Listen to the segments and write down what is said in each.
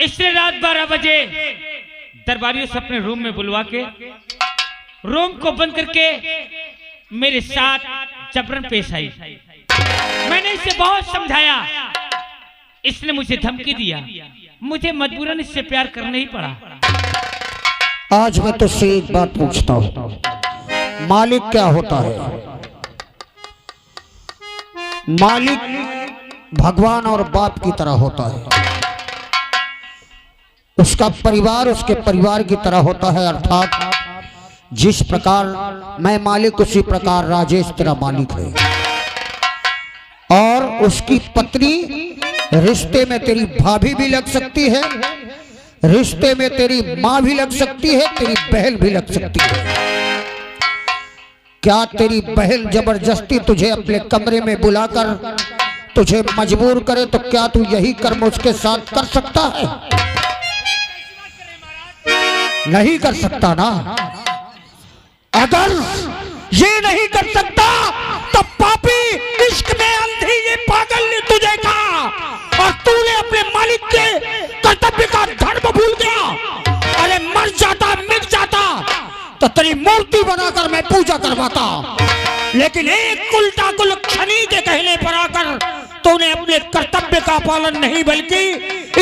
इसने रात 12 बजे दरबारियों से अपने रूम में बुलवा के रूम को बंद करके मेरे साथ जबरन पेश आई। मैंने इसे बहुत समझाया, इसने मुझे धमकी दिया, मुझे मजबूरन इससे प्यार करना ही पड़ा। आज मैं तुझसे एक बात पूछता हूँ, मालिक क्या होता है? मालिक भगवान और बाप की तरह होता है। उसका परिवार उसके परिवार की तरह होता है, अर्थात जिस प्रकार मैं मालिक उसी प्रकार राजेश तेरा मालिक है। और उसकी पत्नी रिश्ते में तेरी भाभी भी लग सकती है, रिश्ते में तेरी माँ भी लग सकती है, तेरी बहन भी लग सकती है। क्या तेरी बहन जबरदस्ती तुझे अपने कमरे में बुलाकर तुझे मजबूर करे तो क्या तू यही कर्म उसके साथ कर सकता है? नहीं कर सकता ना। अगर ये नहीं कर सकता तो पापी इश्क में अंधी ये पागल ने तुझे कहा और तूने अपने मालिक के कर्तव्य का धर्म भूल गया। अरे मर जाता, मिट जाता तो तेरी मूर्ति बनाकर मैं पूजा करवाता, लेकिन एक उल्टा कुलक्षणी के कहने पर आकर तूने अपने कर्तव्य का पालन नहीं बल्कि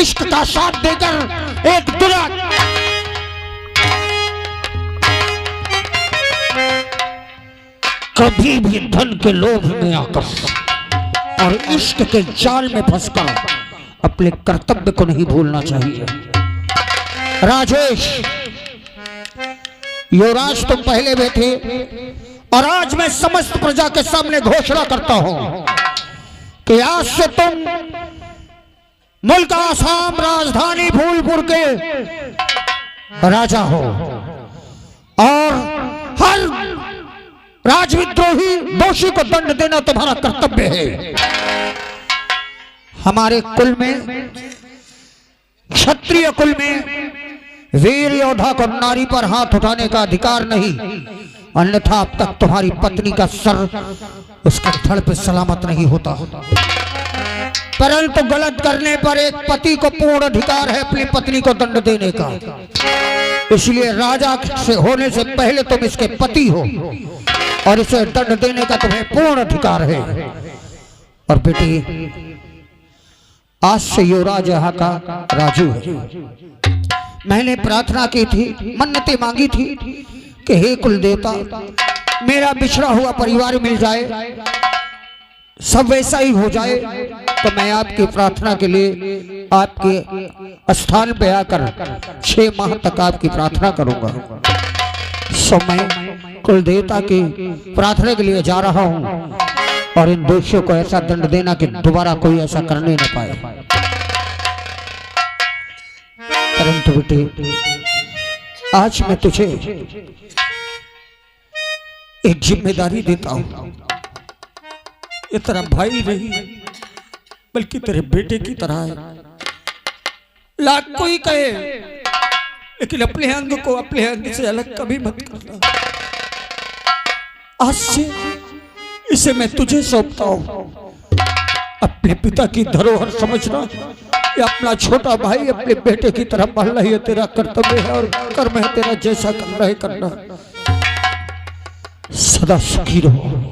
इश्क का साथ देकर एक दुरा कभी भी धन के लोभ में आकर और इश्क के जाल में फंसकर अपने कर्तव्य को नहीं भूलना चाहिए। राजेश, युवराज तुम पहले बैठे और आज मैं समस्त प्रजा के सामने घोषणा करता हूं कि आज से तुम मुल्क आसाम राजधानी फूलपुर के राजा हो और हर राजविद्रोही दोषी को दंड देना तुम्हारा कर्तव्य है। हमारे कुल में, क्षत्रिय कुल में वीर योद्धा को नारी पर हाथ उठाने का अधिकार नहीं, अन्यथा अब तक तुम्हारी पत्नी का सर उसके धड़ पे सलामत नहीं होता। परंतु गलत करने पर एक पति को पूर्ण अधिकार है अपनी पत्नी को दंड देने का। इसलिए राजा से होने से पहले तुम इसके पति हो और इसे दंड देने का तुम्हें पूर्ण अधिकार है। और बेटी, आज से युवराज यहाँ का राजू है। मैंने प्रार्थना की थी, मन्नतें मांगी थी कि हे कुल देवता, मेरा बिछड़ा हुआ परिवार मिल जाए, सब वैसा ही हो जाए, तो मैं आपकी प्रार्थना के लिए आपके स्थान पे आकर 6 माह तक आपकी प्रार्थना करूंगा। सो मैं कुल देवता की प्रार्थना के लिए जा रहा हूं और इन दोषियों को ऐसा दंड देना कि दोबारा कोई ऐसा करने न पाए। परंतु बेटे, आज मैं तुझे एक जिम्मेदारी देता हूं। ये तेरा भाई नहीं बल्कि तेरे बेटे की तरह है। लाख कोई कहे, लेकिन अपने अंग को अपने अंग से अलग कभी मत करना। आज से इसे मैं तुझे सौंपता हूं। अपने पिता की धरोहर समझना, ये अपना छोटा भाई अपने बेटे की तरह पालना ही तेरा कर्तव्य है और कर्म है तेरा। जैसा करना है करना। सदा सुखी रहो।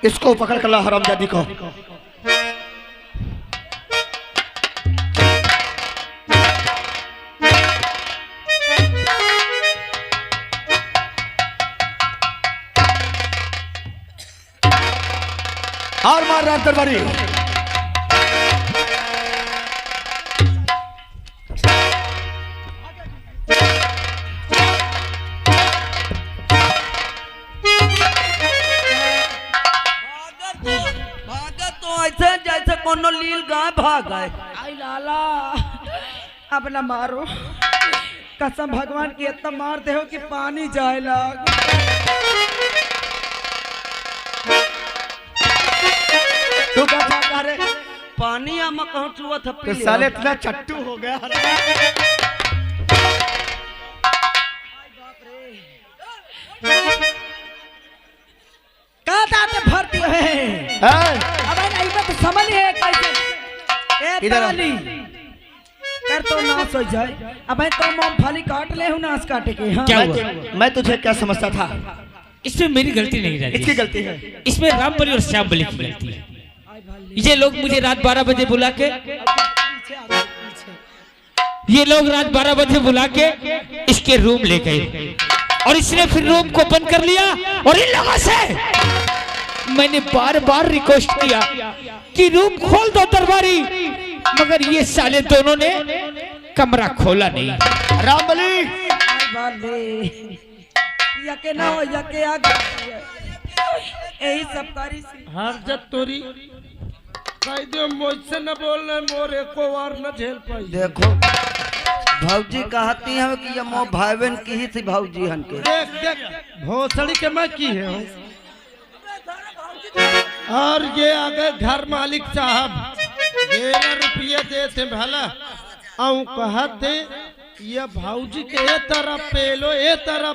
इसको पकड़ कर ला हरामजादी को। हार मार रहा दरबारी। जैसे कोनो लील गाय भाग गए। आई लाला, अब न मारो, कसम भगवान की इतना मारते हो कि पानी जाए लग। तू क्या चाहता रे? पानी आमा कहूँ चुआ था तो साले इतना चट्टू हो गया। का दाते भरती है अब नहीं बात समझ है कैसे ए इधर आओ। ताली कर तो नाश हो जाए। अब तो मूंगफली काट ले हूं नाश काटे के। हां क्या हुआ? मैं तुझे क्या समझता था? इसमें मेरी गलती नहीं इसकी राजेश, गलती है। इसमें रामबली और श्यामबली की गलती है। ये लोग मुझे रात 12 बजे बुला के इसके रूम ले गए और इसने फिर रूम को बंद कर लिया। और इन लोगों से मैंने बार बार रिक्वेस्ट किया कि रूम खोल दो दरबारी, मगर ये साले दोनों ने कमरा खोला नहीं। रामबली वाले यके ना हो यके आ यही सब कारी सी हर जब तोरी कह दो मुझसे न बोलना, मोरे को वार न झेल पाई। देखो भौजी कहती है कि ये मो भाई बहन की ही थी भौजी हन के। देख देख भोसड़ी के मैं की है और ये आगे घर मालिक साहब 11 रुपये देते भला आऊं कहते ये भौजी के ए तरह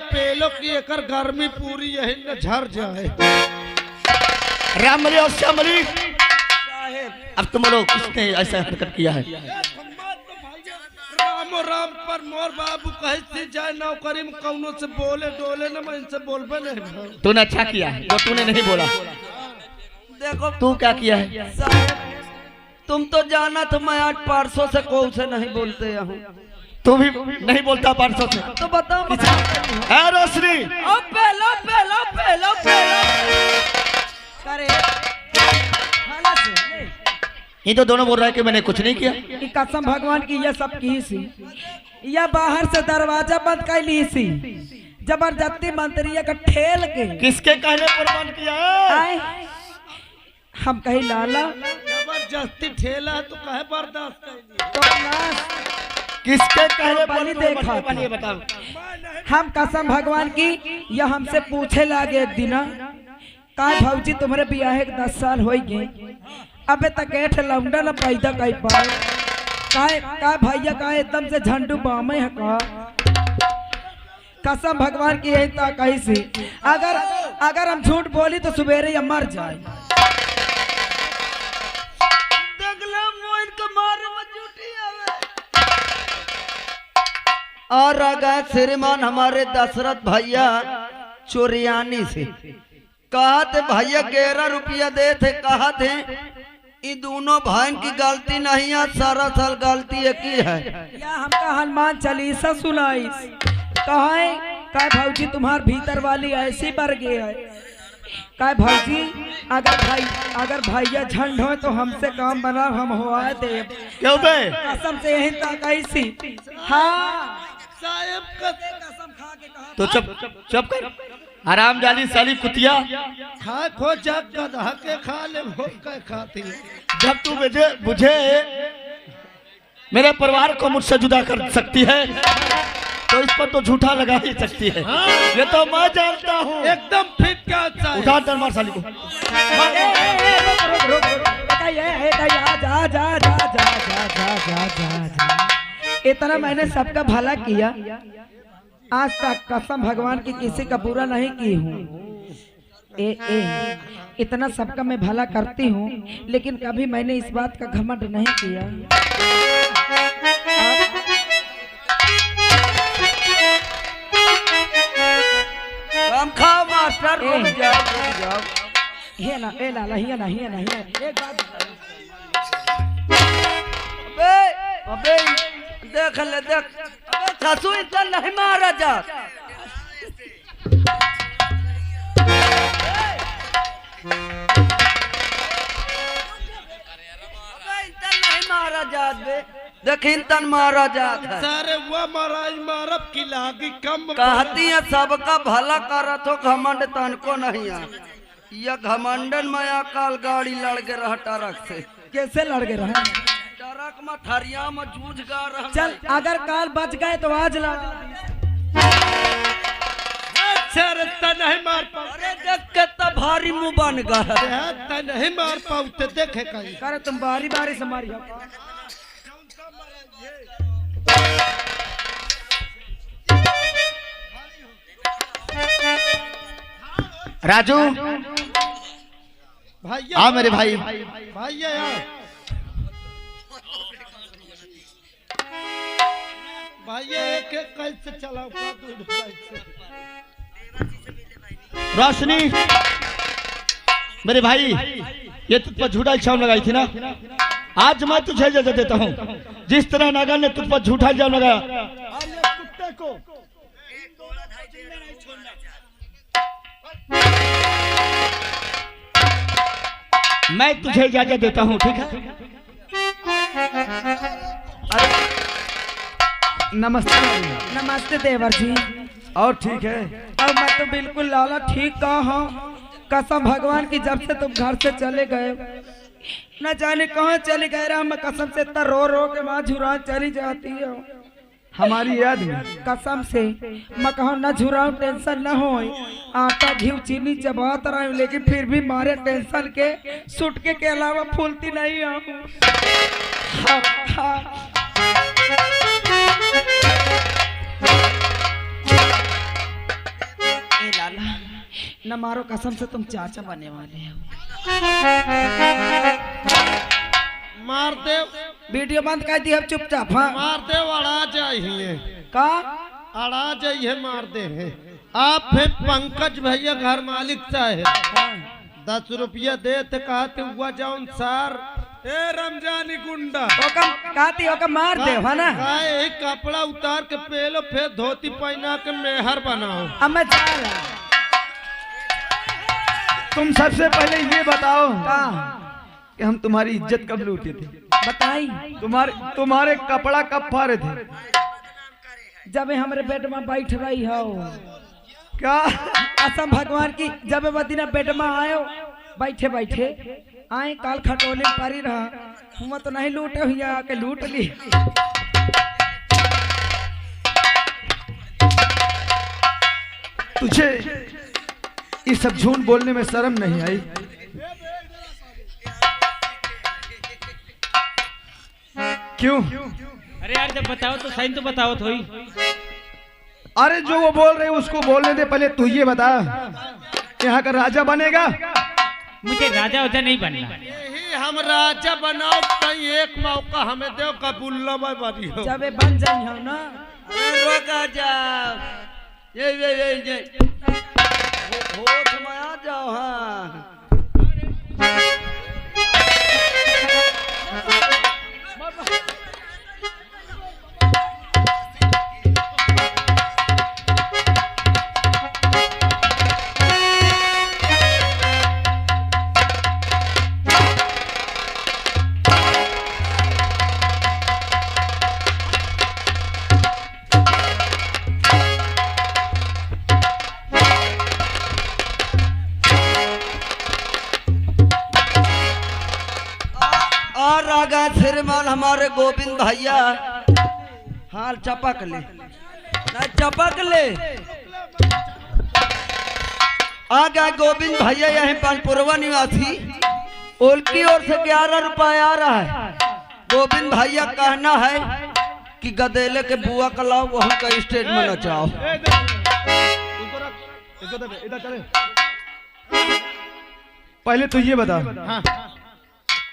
पेलो कि एकर गर्मी पूरी यही न झर जाए। रामबली और श्यामबली, अब तुम लोग किसने ऐसा हरकत किया है? राम राम पर मोर बाबू कहते जाए नौकरी में कौनो से बोले डोले न मैं इनसे बोलबे नहीं। तूने अच्छा किया है, वो तूने नहीं बोला। देखो तू क्या किया है? साहब तुम तो जाना तो मैं आज 500 से कोई से नहीं बोलते हूँ। तू भी नहीं बोलता 500 से? तो बताओ है रोशनी, ओ पहलो करे खाना से ये तो दोनों बोल रहा है कि मैंने कुछ नहीं किया। कि कसम भगवान की यह सब की सी या बाहर से दरवाजा बंद कर ली सी जबरदस्ती मंत्रिया का ठेल के किसके कहने पर बंद किया है? आए हम कही लाला जबरदस्ती ठेला तो कहे बर्दाश्त कर तो नाश किसके कहने पर पानी तू देखा बंद किया? बताओ। हम कसम भगवान की यह हमसे पूछे लागे एक दिन का भौजी तुम्हारे ब्याह के 10 साल हो गए अबे तक एठ लौंडा न पैदा कई पाए का भैया का एकदम से झंडू बामे है का कसम भगवान की यही ता कही सी अगर हम झूठ बोली तो सवेरे या मर जाए। और अगर श्रीमान हमारे दशरथ भैया चोरियानी से कहा थे भैया 11 रुपया दे थे, कहा थे ये दोनों भाई की गलती नहीं है, सारा साल गलती एक ही है। या हमका हनुमान चालीसा सुनाई कहा भौजी तुम्हार भीतर वाली ऐसी बढ़ गई है। कहा भौजी अगर भैया झंड हो तो हमसे काम बना हम हुआ दे क्यों बे? कसम से यही ता कैसी। हाँ साहेब का कसम खा के कहा तो चुप कर, आराम जाली साली कुतिया। खा खो जग गधा के खा ले भोग के खाती। जब तू मुझे मेरे परिवार को मुझसे जुदा कर सकती है तो इस पर तो झूठा लगा ही सकती है। ये तो मैं जानता हूँ। एकदम फिट क्या चाहिए। उठा डर मार साली को। इतना मैंने सबका भला किया आज तक कसम भगवान की किसी का बुरा नहीं की हूँ। इतना सबका मैं भला करती हूँ लेकिन कभी मैंने इस बात का घमंड नहीं किया। हम खाओ मास्टर रुक जाओ। हे ना ए लाला हिया ना एक बात अबे देख ले देख, अबे सासू इतना नहीं मारा जा। नहीं मारा जात बे, देखिन तन मारा जात है। सारे वो महाराज मारब की लागी कम कहती है सबका भला करत हो, घमंड तन को नहीं है। यह घमंडन में काल गाड़ी लड़ के रहा ट्रक से। कैसे लड़ के रहा ट्रक में ठरिया में जूझ गा रहा। चल अगर काल बच गए तो आज लड़ा सर नहीं मार पा। अरे देख के तब भारी मुंह बन गया। ते नहीं मार पाते देखे कहीं। कर तुम बारी बारी से मारियो। राजू भैया आ मेरे भाई। भैया यार भैया एक एक कैसे चलाओ दूध कैसे। रोशनी मेरे भाई, ये तुझ पर झूठा इल्जाम लगाई थी ना, आज मैं तुझे इजाजत देता हूँ। जिस तरह नागर ने तुझ पर झूठा इल्जाम लगाया, कुत्ते को मैं तुझे इजाजत देता हूँ, ठीक है? नमस्ते नमस्ते देवर जी। और ठीक है? अब मैं तो बिल्कुल लाला ठीक कहा हूँ। कसम भगवान की जब से तुम घर से चले गए न जाने कहाँ चले गए रहा। मैं कसम से इतना रो रो के वहाँ झुरा चली जाती है हमारी याद में। कसम से मैं कहा न झुराऊ टेंशन न हो। आटा घी चीनी चबात रहा हूँ लेकिन फिर भी मारे टेंशन के सुटके के अलावा फूलती नहीं हूँ। ए लाला न मारो, कसम से तुम चाचा बनने वाले हो। मार दे वीडियो बंद कर दी अब चुपचाप। हाँ मार दे अड़ा जाइए का अड़ा जाइए मार दे है। आप फिर पंकज भैया घर मालिक साहब 10 रुपया दे तो कहते हुआ जाओ सर। ए रमजानी गुंडा कहती हो मार दे है ना। यही कपड़ा उतार के पहलो फिर धोती पहना के मेहर बनाओ। अब मैं जा रहा। तुम सबसे पहले ये बताओ का कि हम तुम्हारी इज्जत कब लूटे थे? बताई तुम्हारे कपड़ा कब फाड़े थे? जब हमारे बेड में बैठ रही हो। क्या असम भगवान की जब बदीना बेड में आयो बैठे बैठे आए काल खटोले पारी रहा हुआ तो नहीं लूटे हुई आके लूट ली। तुझे ये सब झूठ बोलने में शर्म नहीं आई? क्यों? अरे यार जब बताओ तो सही तो बताओ थोड़ी। अरे जो वो बोल रहे उसको बोलने दे, पहले तू ये बता यहाँ का राजा बनेगा? मुझे राजा वजा नहीं बनना। यही हम राजा बनाओ कहीं एक मौका हमें दो कबूल्ला में बनी हो। जब बन जाई हो ना। अरे रोका जाओ, ये होठ में आ जाओ। हाँ और रागा श्रीमान हमारे गोविंद भैया हाल चपक ले ना चपक ले। आ गए गोविंद भैया यहीं पानपुरवा निवासी। उनकी ओर से 11 रुपया आ रहा है। गोविंद भैया कहना है कि गदेले के बुआ का लाओ वो हमका स्टेज में नचाओ। पहले तो ये बता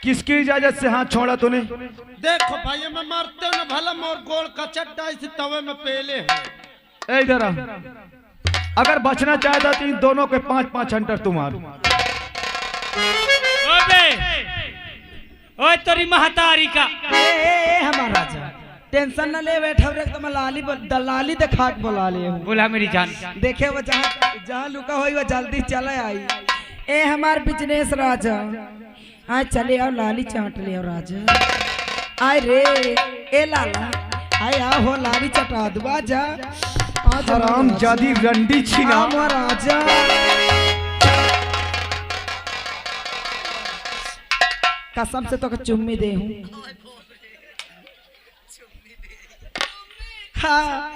किसकी इजाजत से हाथ छोड़ा तूने? देखो भाई मैं मारते हो ना भला मोर गोल का चट्टा इस तवे में पेले है। इधर आ, अगर बचना चाहता तो इन दोनों के 5-5 हंटर तुम मार। ओए तोरी महतारी का। ए हमारा राजा टेंशन न ले बैठा रे तुम दलाली दिखा के बुला ले। बोला मेरी जान। देखे वो जहाँ लुका हुई वो जल्दी चले आई। ए हमार बिजनेस राजा आए चले आओ लाली चाट ले आओ राजा। आए रे ए लाला आए आओ हो लाली चटा दुआ जा। हराम जादी रंडी छीना राजा। कसम से तो चुम्मी दे हूँ। हाँ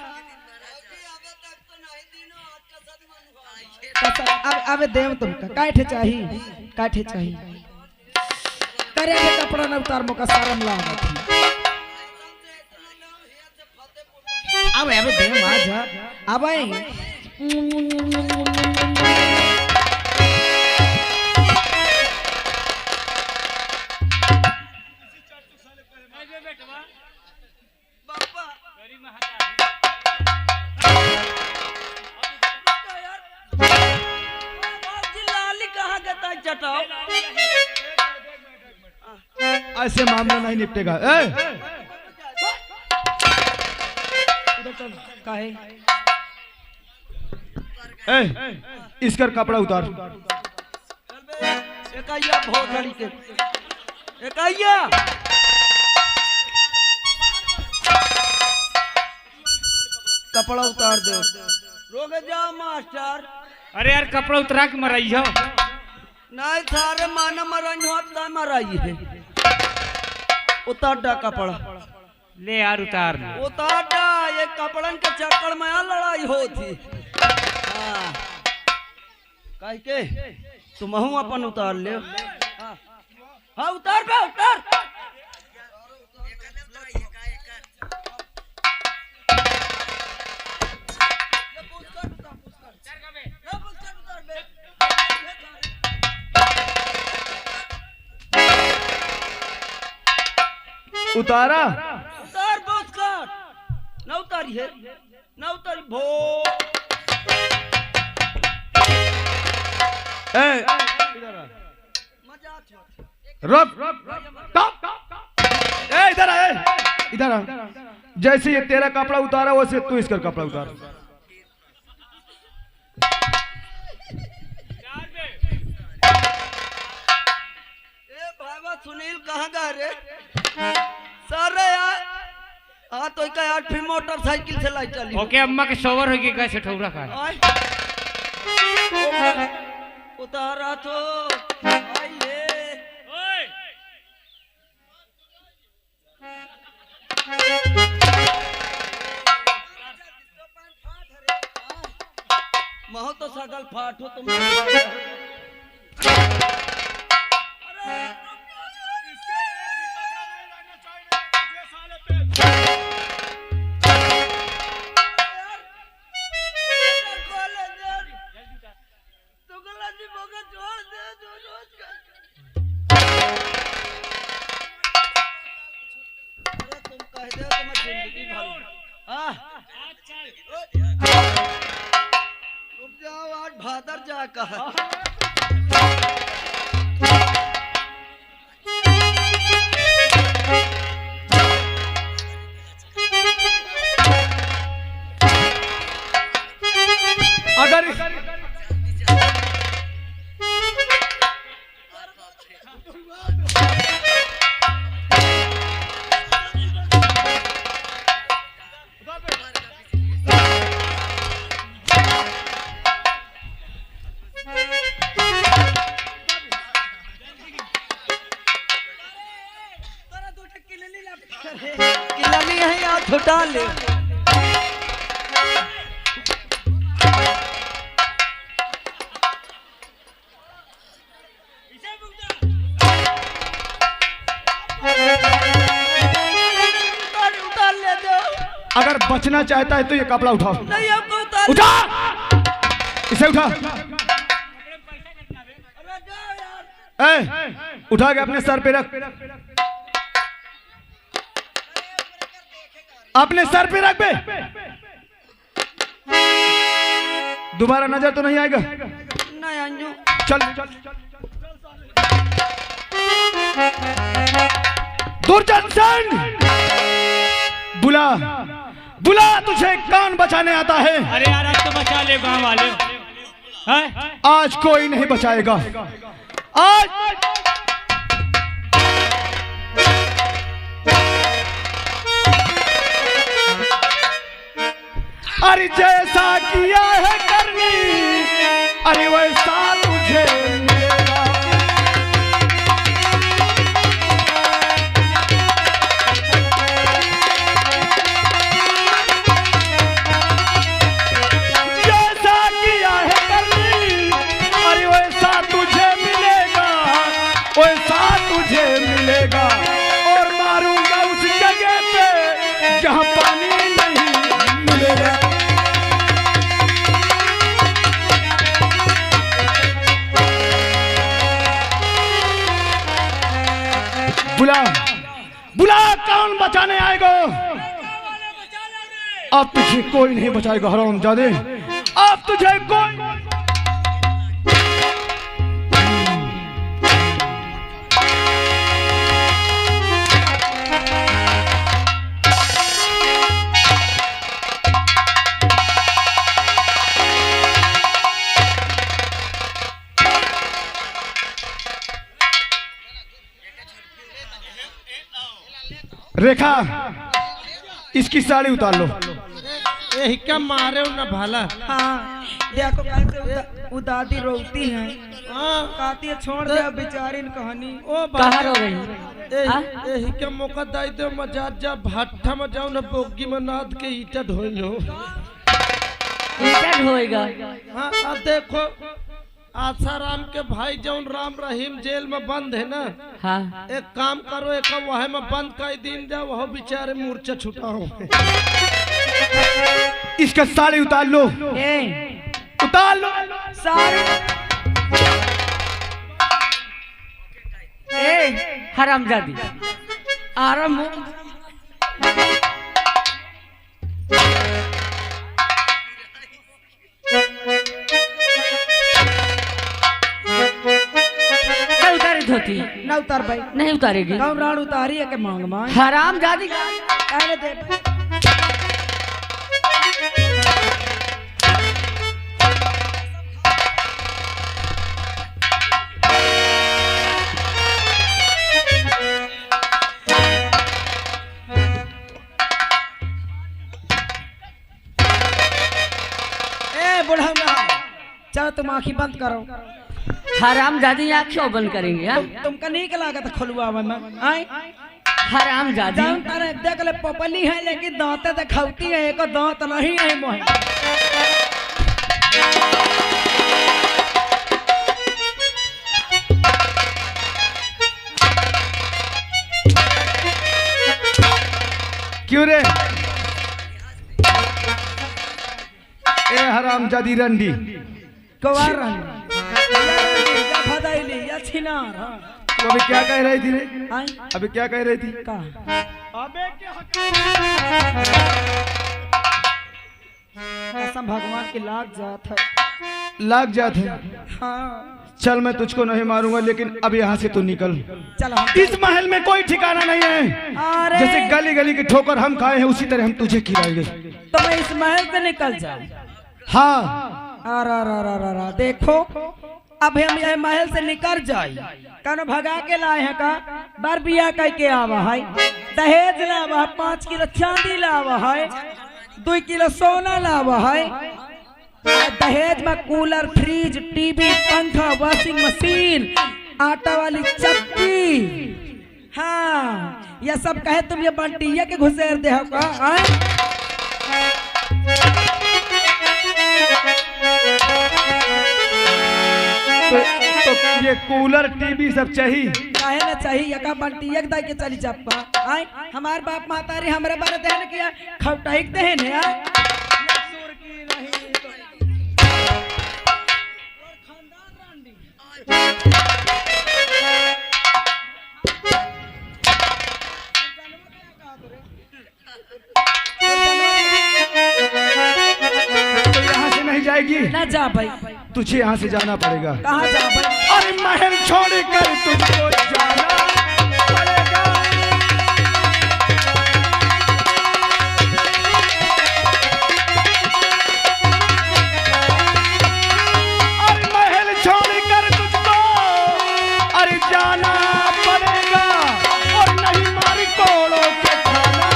अब देव तुमका काठे चाहिए काठे चाहिए करे के कपड़ा न उतार मोका शर्म लागत अब देव आ जा अब ऐसे मामला नहीं निपटेगा। काहे इसका कपड़ा उतार। एकैया भोसड़ी के एकैया कपड़ा उतार दो। रोक जाओ मास्टर। अरे यार कपड़ा उतरा के मराई हो। नहीं थारे माना मराई हो तो मराई है। उतार डा कपड़ा। ले यार उतार उतार डा। ये कपड़न के चक्कर में लड़ाई होती। हाँ कह के तुम अपन उतार ले। हाँ उतार बे उतार। उतारा उतार बस कर। न उतारी है न उतारी भो। रुक इधर आ इधर आ। जैसे ये तेरा कपड़ा उतारा वैसे तू इसका कपड़ा उतार। भाई सुनील कहाँ गए रे? सारे यार हाँ तो क्या यार फिर मोटरसाइकिल से लाई चली। ओके अम्मा के सोवर हो गई कैसे ठौरा का उतारा तो आइए। महो तो सकल फाटो तुम। भादर जा कहा अगर किलानी है या छोटा ले। उतार ले दो। अगर बचना चाहता है तो ये कपड़ा उठाओ। नहीं आपको उतार। उठा इसे उठा। उठा के अपने सर पे रख। अपने सर पे रख बे। दोबारा नजर तो नहीं आएगा। नहीं आंजू। चल दुर्जन सेन बुला बुला तुझे कौन बचाने आता है। अरे यार आज तो बचा ले गांव वाले हैं? आज कोई नहीं बचाएगा। आज अरे जैसा किया है करनी अरे वैसा तुझे मिलेगा। जैसा किया है करनी अब तुझे कोई नहीं बचाएगा हरामजादे, अब तुझे कोई। रेखा, इसकी साड़ी उतार लो। यही क्या मारे हो ना भाला। हाँ देखो कैसे उदादी रोती है, हाँ कहती है छोड़ दे अब बेचारी इन कहानी। ओ कहाँ रो रही? यही क्या मौका दाई दे मजा जा भाटा में जाओ ना बोगी में नाद के ईटा ढोई हो। ईटा ढोएगा? हाँ अब देखो आसाराम के भाई जौन राम रहीम जेल में बंद है ना, हाँ एक काम करो एक वह में बंद कर दिन जाओ, वह बेचारे मूर्छा छुटा हो। इसका साड़ी उतार लो, ए उतार लो साड़ी। ए हरामजादी आराम हो। धोती ना उतार भाई, नहीं उतारेगी। कौन राण उतारी है के मांग मांग हरामजादी कहने दे। ए बुढ़ा चलो तुम आँखी बंद करो। हरामजादी आँख क्यों बंद करेंगे? तुमका नहीं के लागत खुलवा में आए हरामजादी जान तारे देख ले पपली है लेकिन दांते दिखाती है, एक दांत नहीं है मोह। क्यों रे ए हरामजादी रंडी कवार या फदाइली या छिनार। तू अभी क्या कह रही थी रे? आए अभी क्या कह रही थी? का अबे क्या कसम भगवान की लाग जात है। लाग जात है। हाँ चल मैं तुझको नहीं मारूंगा, लेकिन अब यहाँ से तू निकल। चलो हम इस महल में कोई ठिकाना नहीं है। अरे जैसे गली गली की ठोकर हम खाए हैं, उसी तरह हम तुझे खिलाएंगे। तो मैं इस महल से निकल जाऊं? हाँ अरा देखो अब हम यह महल से निकल जाए कनो भगा के लाए हैं का बार बिया कह के आवा है, दहेज लावा है, 5 किलो चांदी लावा है, 2 किलो सोना लावा है, दहेज में कूलर, फ्रिज, टीवी, पंखा, वॉशिंग मशीन, आटा वाली चक्की। हाँ ये सब कहे तुम ये बंटिया के घुसेर दे हो का? तो ये कूलर टीवी सब चाहिए? काहे ना चाहिए का बंटी एक दाई के चली जापा। आए हमार बाप मातारी हमरे बारे देहन किया खवटाइक देहन है। तो यहाँ से नहीं जाएगी? ना जा भाई। तुझे यहाँ से जाना पड़ेगा। कहाँ जा भाई? अरे महल छोड़ कर तुझको जाना पड़ेगा। अरे महल छोड़ कर तुझको अरे जाना पड़ेगा, और नहीं मारी कोड़ों के खाना।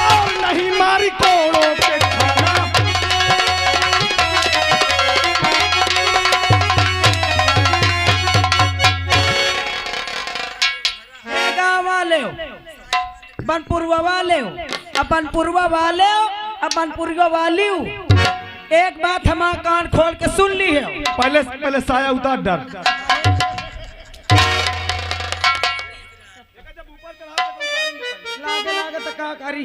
और नहीं मारी कोड़ों के खाना। गाँव वाले हो, बनपुरवा वाले हो, बनपुरवा वाले हो, बनपुरवा वाली हो। एक बात हमारा कान खोल के सुन ली है। पहले साया उतार डर। लागे तो का करी।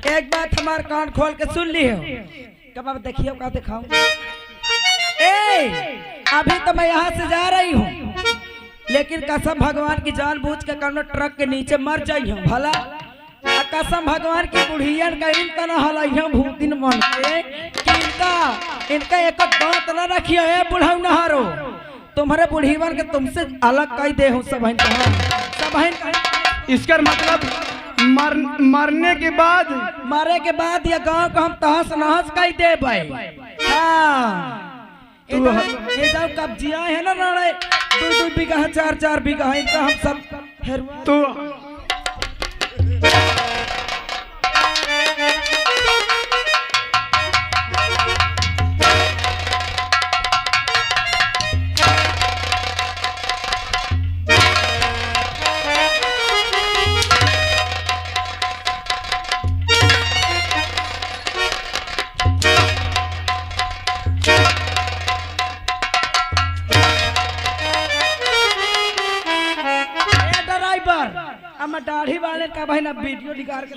एक बात हमार कान खोल के सुन ली हो। कब अब देखियो का दिखाऊं। ए अभी तो मैं यहाँ से जा रही हूँ, लेकिन कसम भगवान की जानबूझ के कौनो ट्रक के नीचे मर जाई हूँ भला। कसम भगवान की बुढ़ियन का इन तना हलैया भूतिन मन के कि इनका एक दांत न रखियो है बुढ़ऊ नहारो। तुम्हारे बुढ़ीवन के तुमसे अलग कई दे हूँ सब इसका मतलब मरने के बाद मारे के बाद ये गांव को हम तहस नहस कई दे भाई। ये जब कब्जिया है ना लड़े 2-2 बीघा 4-4 बीघा इनका हम सब तो दाढ़ी वाले का भाई ना वीडियो निकाल के